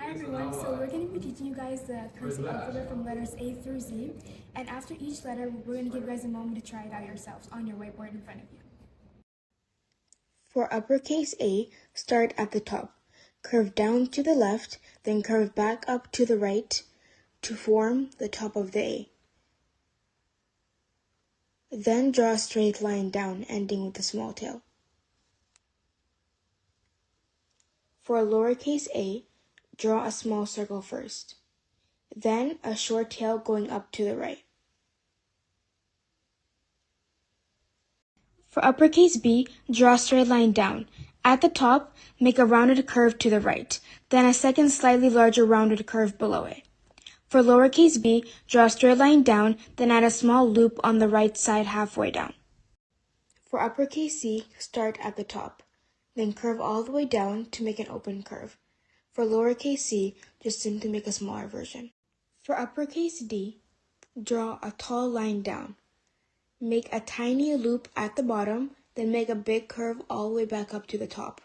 Hi everyone, so we're going to be teaching you guys the cursive alphabet from letters A through Z, and after each letter, we're going to give you guys a moment to try it out yourselves on your whiteboard in front of you. For uppercase A, start at the top. Curve down to the left, then curve back up to the right to form the top of the A. Then draw a straight line down, ending with a small tail. For lowercase a, draw a small circle first, then a short tail going up to the right. For uppercase B, draw a straight line down. At the top, make a rounded curve to the right, then a second slightly larger rounded curve below it. For lowercase b, draw a straight line down, then add a small loop on the right side halfway down. For uppercase C, start at the top, then curve all the way down to make an open curve. For lowercase c, just simply make a smaller version. For uppercase D, draw a tall line down. Make a tiny loop at the bottom, then make a big curve all the way back up to the top.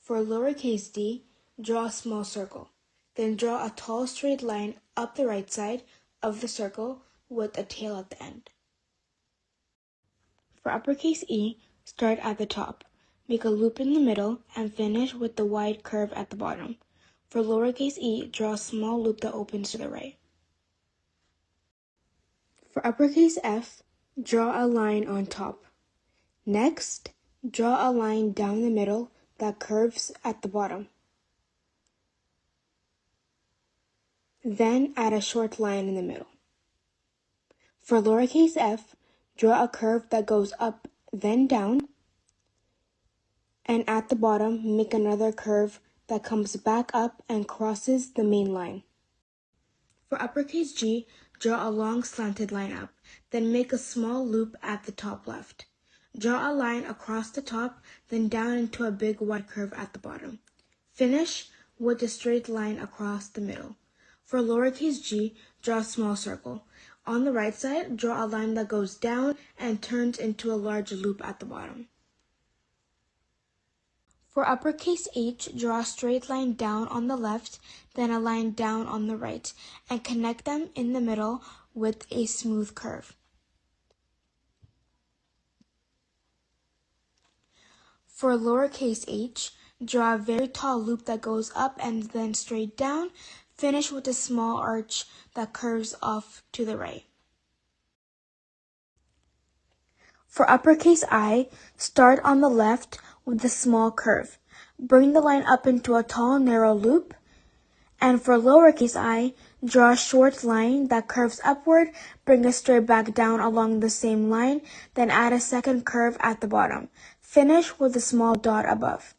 For lowercase d, draw a small circle. Then draw a tall straight line up the right side of the circle with a tail at the end. For uppercase E, start at the top. Make a loop in the middle and finish with the wide curve at the bottom. For lowercase e, draw a small loop that opens to the right. For uppercase F, draw a line on top. Next, draw a line down the middle that curves at the bottom. Then add a short line in the middle. For lowercase f, draw a curve that goes up, then down, and at the bottom, make another curve that comes back up and crosses the main line. For uppercase G, draw a long slanted line up, then make a small loop at the top left. Draw a line across the top, then down into a big wide curve at the bottom. Finish with a straight line across the middle. For lowercase g, draw a small circle. On the right side, draw a line that goes down and turns into a large loop at the bottom. For uppercase H, draw a straight line down on the left, then a line down on the right, and connect them in the middle with a smooth curve. For lowercase h, draw a very tall loop that goes up and then straight down. Finish with a small arch that curves off to the right. For uppercase I, start on the left with a small curve. Bring the line up into a tall, narrow loop. And for lowercase I, draw a short line that curves upward, bring it straight back down along the same line, then add a second curve at the bottom. Finish with a small dot above.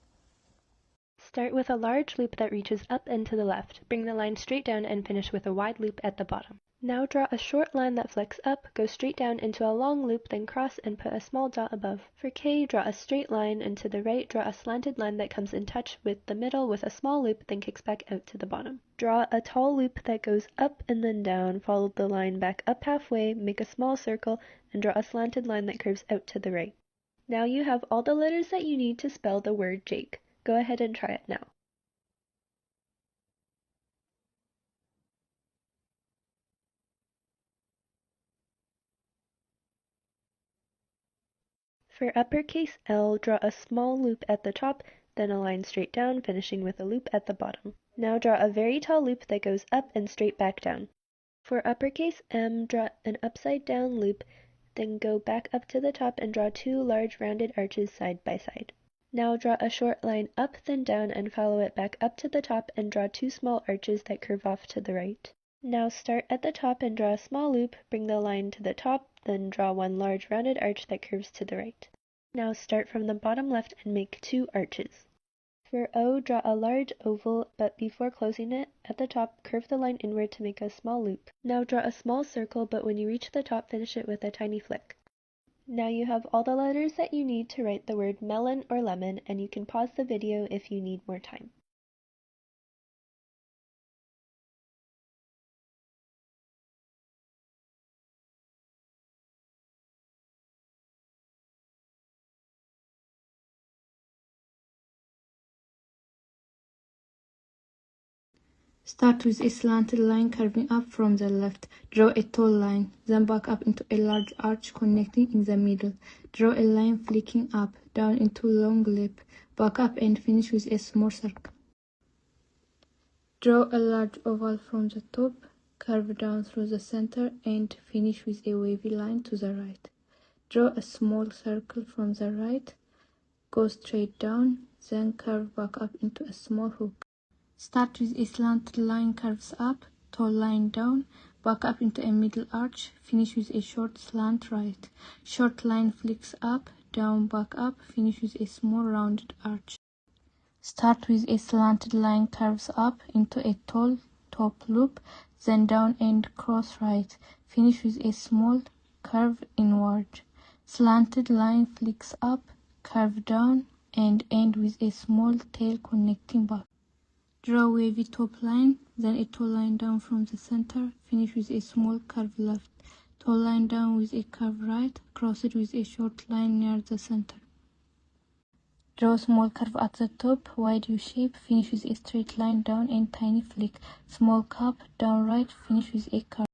Start with a large loop that reaches up and to the left. Bring the line straight down and finish with a wide loop at the bottom. Now draw a short line that flicks up, go straight down into a long loop, then cross and put a small dot above. For K, draw a straight line, and to the right, draw a slanted line that comes in touch with the middle with a small loop, then kicks back out to the bottom. Draw a tall loop that goes up and then down, follow the line back up halfway, make a small circle, and draw a slanted line that curves out to the right. Now you have all the letters that you need to spell the word Jake. Go ahead and try it now. For uppercase L, draw a small loop at the top, then a line straight down, finishing with a loop at the bottom. Now draw a very tall loop that goes up and straight back down. For uppercase M, draw an upside down loop, then go back up to the top and draw two large rounded arches side by side. Now draw a short line up then down and follow it back up to the top and draw two small arches that curve off to the right. Now start at the top and draw a small loop, bring the line to the top, then draw one large rounded arch that curves to the right. Now start from the bottom left and make two arches. For O, draw a large oval, but before closing it, at the top, curve the line inward to make a small loop. Now draw a small circle, but when you reach the top, finish it with a tiny flick. Now you have all the letters that you need to write the word melon or lemon, and you can pause the video if you need more time. Start with a slanted line curving up from the left. Draw a tall line, then back up into a large arch connecting in the middle. Draw a line flicking up, down into a long lip. Back up and finish with a small circle. Draw a large oval from the top, curve down through the center, and finish with a wavy line to the right. Draw a small circle from the right, go straight down, then curve back up into a small hook. Start with a slanted line curves up, tall line down, back up into a middle arch, finish with a short slant right. Short line flicks up, down, back up, finish with a small rounded arch. Start with a slanted line curves up into a tall top loop, then down and cross right. Finish with a small curve inward. Slanted line flicks up, curve down, and end with a small tail connecting back. Draw wavy top line, then a tall line down from the center. Finish with a small curve left. Tall line down with a curve right. Cross it with a short line near the center. Draw a small curve at the top, wide U shape, finish with a straight line down and tiny flick. Small cup, down right, finish with a curve.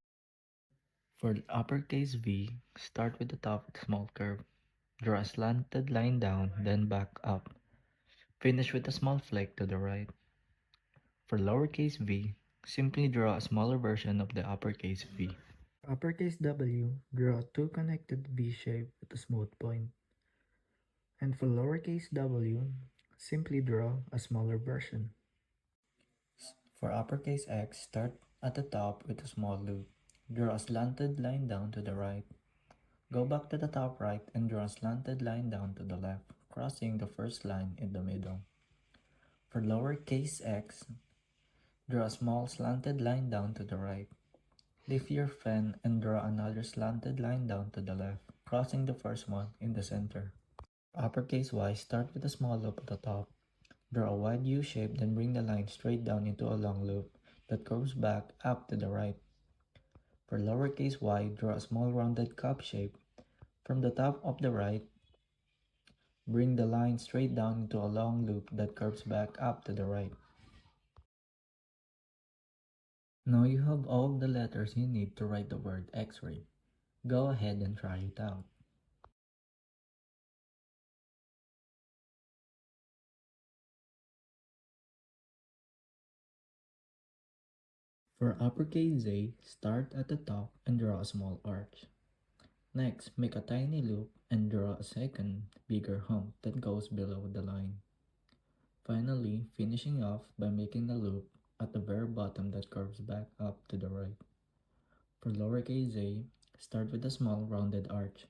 For the uppercase V, start with the top with a small curve. Draw a slanted line down, then back up. Finish with a small flick to the right. For lowercase v, simply draw a smaller version of the uppercase V. For uppercase W, draw two connected V shape with a smooth point. And for lowercase w, simply draw a smaller version. For uppercase X, start at the top with a small loop. Draw a slanted line down to the right. Go back to the top right and draw a slanted line down to the left, crossing the first line in the middle. For lowercase x, draw a small slanted line down to the right. Lift your pen and draw another slanted line down to the left, crossing the first one in the center. Uppercase Y, start with a small loop at the top. Draw a wide U shape, then bring the line straight down into a long loop that curves back up to the right. For lowercase y, draw a small rounded cup shape. From the top of the right, bring the line straight down into a long loop that curves back up to the right. Now you have all the letters you need to write the word X-ray. Go ahead and try it out. For uppercase A, start at the top and draw a small arch. Next, make a tiny loop and draw a second, bigger hump that goes below the line. Finally, finishing off by making a loop at the very bottom that curves back up to the right. For lowercase a, start with a small rounded arch,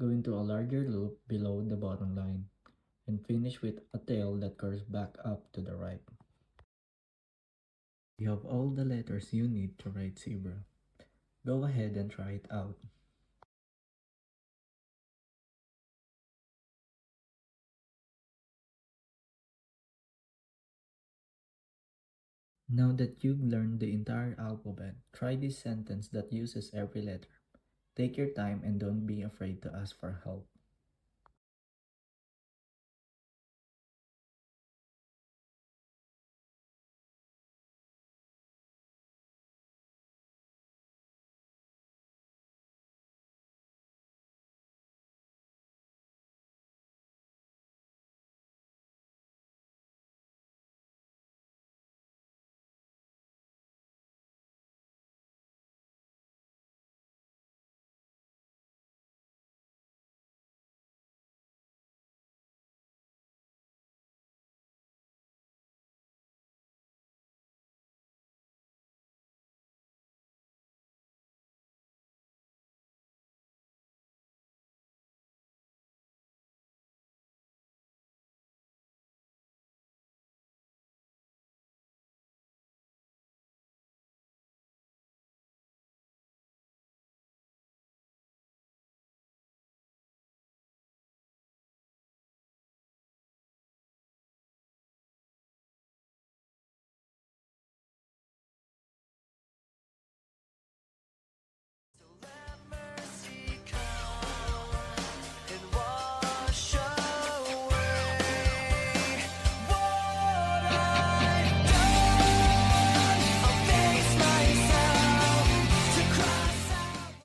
go into a larger loop below the bottom line, and finish with a tail that curves back up to the right. You have all the letters you need to write zebra. Go ahead and try it out. Now that you've learned the entire alphabet, try this sentence that uses every letter. Take your time and don't be afraid to ask for help.